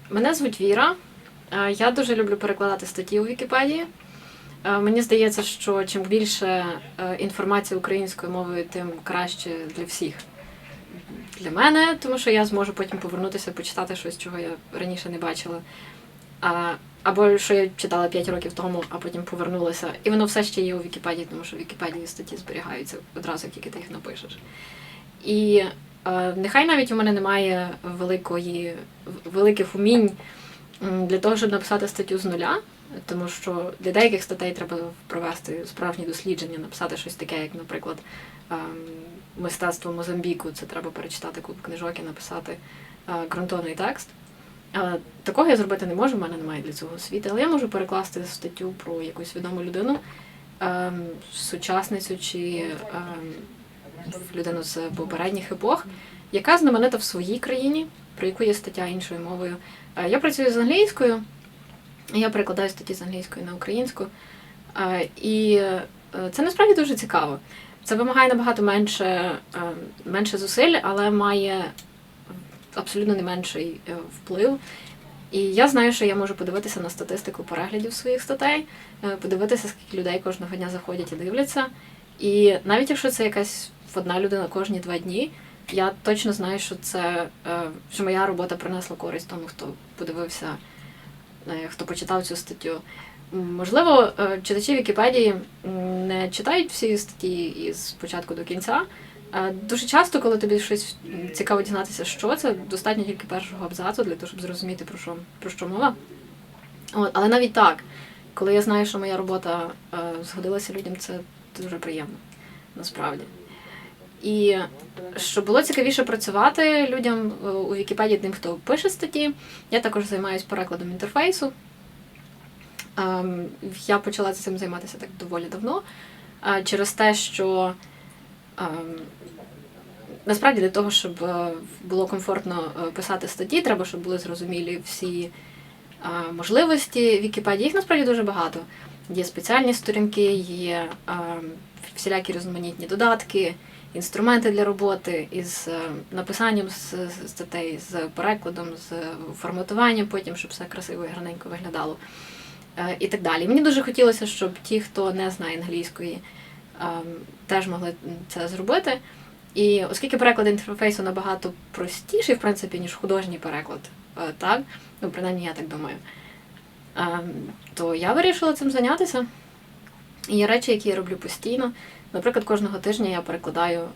Мене звуть Віра. Я дуже люблю перекладати статті у Вікіпедії. Мені здається, що чим більше інформації українською мовою, тим краще для всіх. Для мене, тому що я зможу потім повернутися, почитати щось, чого я раніше не бачила. Або що я читала 5 років тому, а потім повернулася. І воно все ще є у Вікіпедії, тому що в Вікіпедії статті зберігаються одразу, як тільки ти їх напишеш. І нехай навіть у мене немає великих умінь для того, щоб написати статтю з нуля, тому що для деяких статей треба провести справжні дослідження, написати щось таке, як, наприклад, мистецтво Мозамбіку, це треба перечитати купу книжок і написати ґрунтовний текст. Такого я зробити не можу, в мене немає для цього освіти, але я можу перекласти статтю про якусь відому людину, сучасницю чи людину з попередніх епох, яка знаменита в своїй країні, про яку є стаття іншою мовою. Я працюю з англійською, я перекладаю статті з англійської на українську, і це насправді дуже цікаво. Це вимагає набагато менше зусиль, але має абсолютно не менший вплив. І я знаю, що я можу подивитися на статистику переглядів своїх статей, подивитися, скільки людей кожного дня заходять і дивляться. І навіть якщо це якась одна людина кожні 2 дні, я точно знаю, що моя робота принесла користь тому, хто подивився, хто почитав цю статтю. Можливо, читачі Вікіпедії не читають всі статті із початку до кінця. Дуже часто, коли тобі щось цікаво дізнатися, що це, достатньо тільки першого абзацу для того, щоб зрозуміти, про що мова. Але навіть так, коли я знаю, що моя робота згодилася людям, це дуже приємно, насправді. І щоб було цікавіше працювати людям у Вікіпедії, тим, хто пише статті, я також займаюся перекладом інтерфейсу. Я почала цим займатися так доволі давно, через те, що насправді для того, щоб було комфортно писати статті, треба, щоб були зрозумілі всі можливості Вікіпедії. Їх насправді дуже багато. Є спеціальні сторінки, є всілякі різноманітні додатки, інструменти для роботи із написанням статей, з перекладом, з форматуванням потім, щоб все красиво і гарненько виглядало. І так далі. Мені дуже хотілося, щоб ті, хто не знає англійської, теж могли це зробити. І оскільки переклад інтерфейсу набагато простіший, в принципі, ніж художній переклад, так? Ну, принаймні, я так думаю, то я вирішила цим зайнятися. І є речі, які я роблю постійно. Наприклад, кожного тижня я перекладаю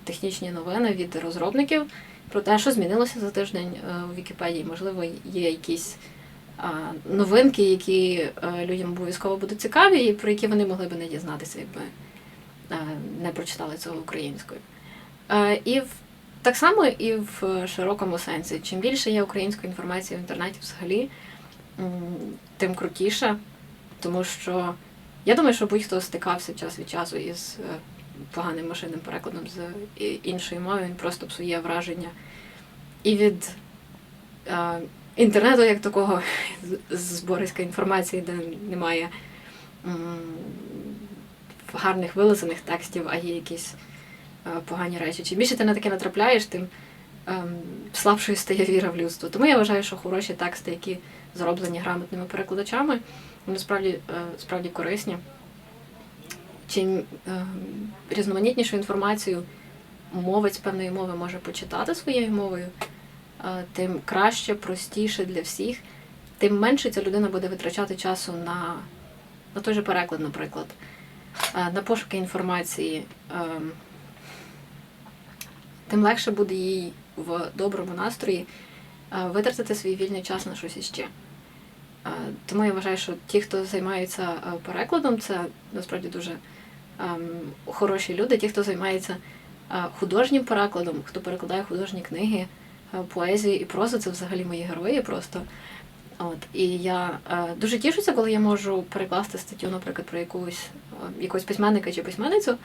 технічні новини від розробників про те, що змінилося за тиждень у Вікіпедії. Можливо, є якісь новинки, які людям обов'язково будуть цікаві, і про які вони могли б не дізнатися, якби не прочитали цього українською. І так само і в широкому сенсі. Чим більше є української інформації в інтернеті взагалі, тим крутіше, тому що я думаю, що будь-хто стикався час від часу із поганим машинним перекладом з іншої мови, він просто псує враження і від інтернету, як такого, збориська інформації, де немає гарних вилазених текстів, а є якісь погані речі. Чим більше ти на таке натрапляєш, тим слабшою стає віра в людство. Тому я вважаю, що хороші тексти, які зроблені грамотними перекладачами, вони справді корисні. Чим різноманітнішу інформацію мовець певної мови може почитати своєю мовою, тим краще, простіше для всіх, тим менше ця людина буде витрачати часу на той же переклад, наприклад, на пошуки інформації. Тим легше буде їй в доброму настрої витратити свій вільний час на щось іще. Тому я вважаю, що ті, хто займаються перекладом, це насправді дуже хороші люди. Ті, хто займається художнім перекладом, хто перекладає художні книги, поезію і прозу, це взагалі мої герої просто. І я дуже тішуся, коли я можу перекласти статтю, наприклад, про якогось письменника чи письменницю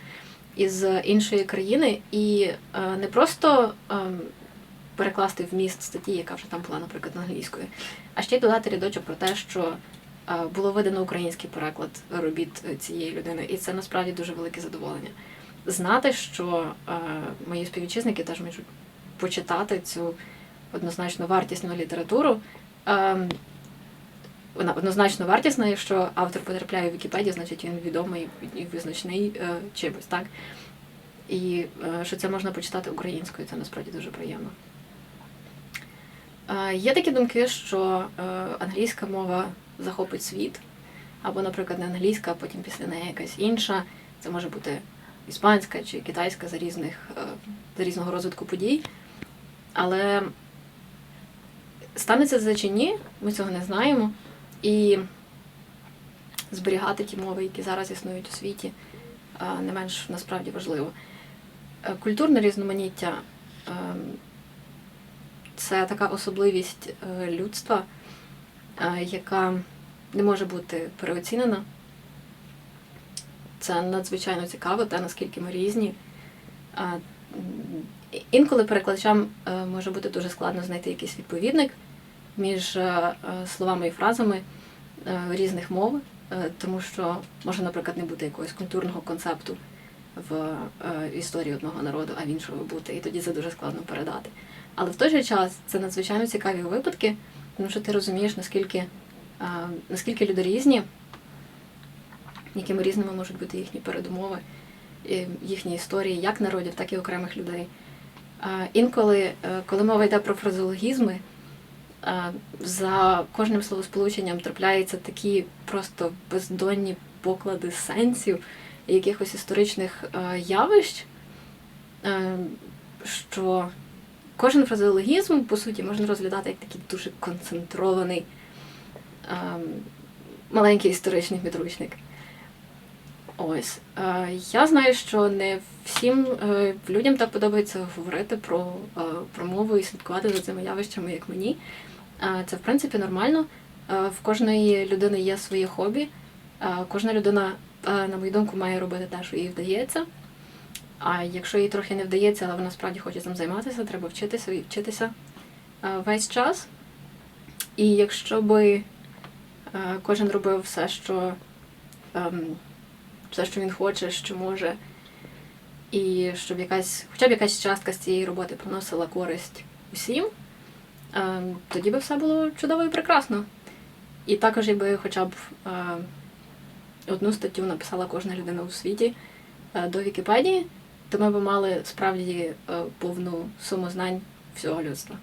із іншої країни, і не просто перекласти вміст статті, яка вже там була, наприклад, англійською, а ще й додати рядочок про те, що було видано український переклад робіт цієї людини. І це насправді дуже велике задоволення. Знати, що мої співвітчизники теж можуть почитати цю однозначно вартісну літературу, вона однозначно вартісна, якщо автор потрапляє в Вікіпедію, значить він відомий і визначний чимось, так? І що це можна почитати українською, це насправді дуже приємно. Є такі думки, що англійська мова захопить світ, або, наприклад, не англійська, а потім після неї якась інша. Це може бути іспанська чи китайська за різного розвитку подій. Але станеться це чи ні, ми цього не знаємо. І зберігати ті мови, які зараз існують у світі, не менш насправді важливо. Культурне різноманіття – це така особливість людства, яка не може бути переоцінена. Це надзвичайно цікаво, те, наскільки ми різні. Інколи перекладачам може бути дуже складно знайти якийсь відповідник між словами і фразами різних мов, тому що може, наприклад, не бути якогось культурного концепту в історії одного народу, а в іншого бути, і тоді це дуже складно передати. Але в той же час це надзвичайно цікаві випадки, тому що ти розумієш, наскільки люди різні, якими різними можуть бути їхні передумови, їхні історії, як народів, так і окремих людей. Інколи, коли мова йде про фразеологізми, за кожним словосполученням трапляються такі просто бездонні поклади сенсів, якихось історичних явищ, що кожен фразеологізм, по суті, можна розглядати як такий дуже концентрований маленький історичний підручник. Ось. Я знаю, що не всім людям так подобається говорити про мову і слідкувати за цими явищами, як мені. Це, в принципі, нормально. В кожної людини є своє хобі. Кожна людина, на мою думку, має робити те, що їй вдається. А якщо їй трохи не вдається, але вона справді хоче цим займатися, треба вчитися і вчитися весь час. І якщо би кожен робив все, що він хоче, що може, і щоб хоча б якась частка з цієї роботи приносила користь усім, тоді би все було чудово і прекрасно. І також, якби хоча б одну статтю написала кожна людина у світі до Вікіпедії, то ми б мали справді повну суму знань всього людства.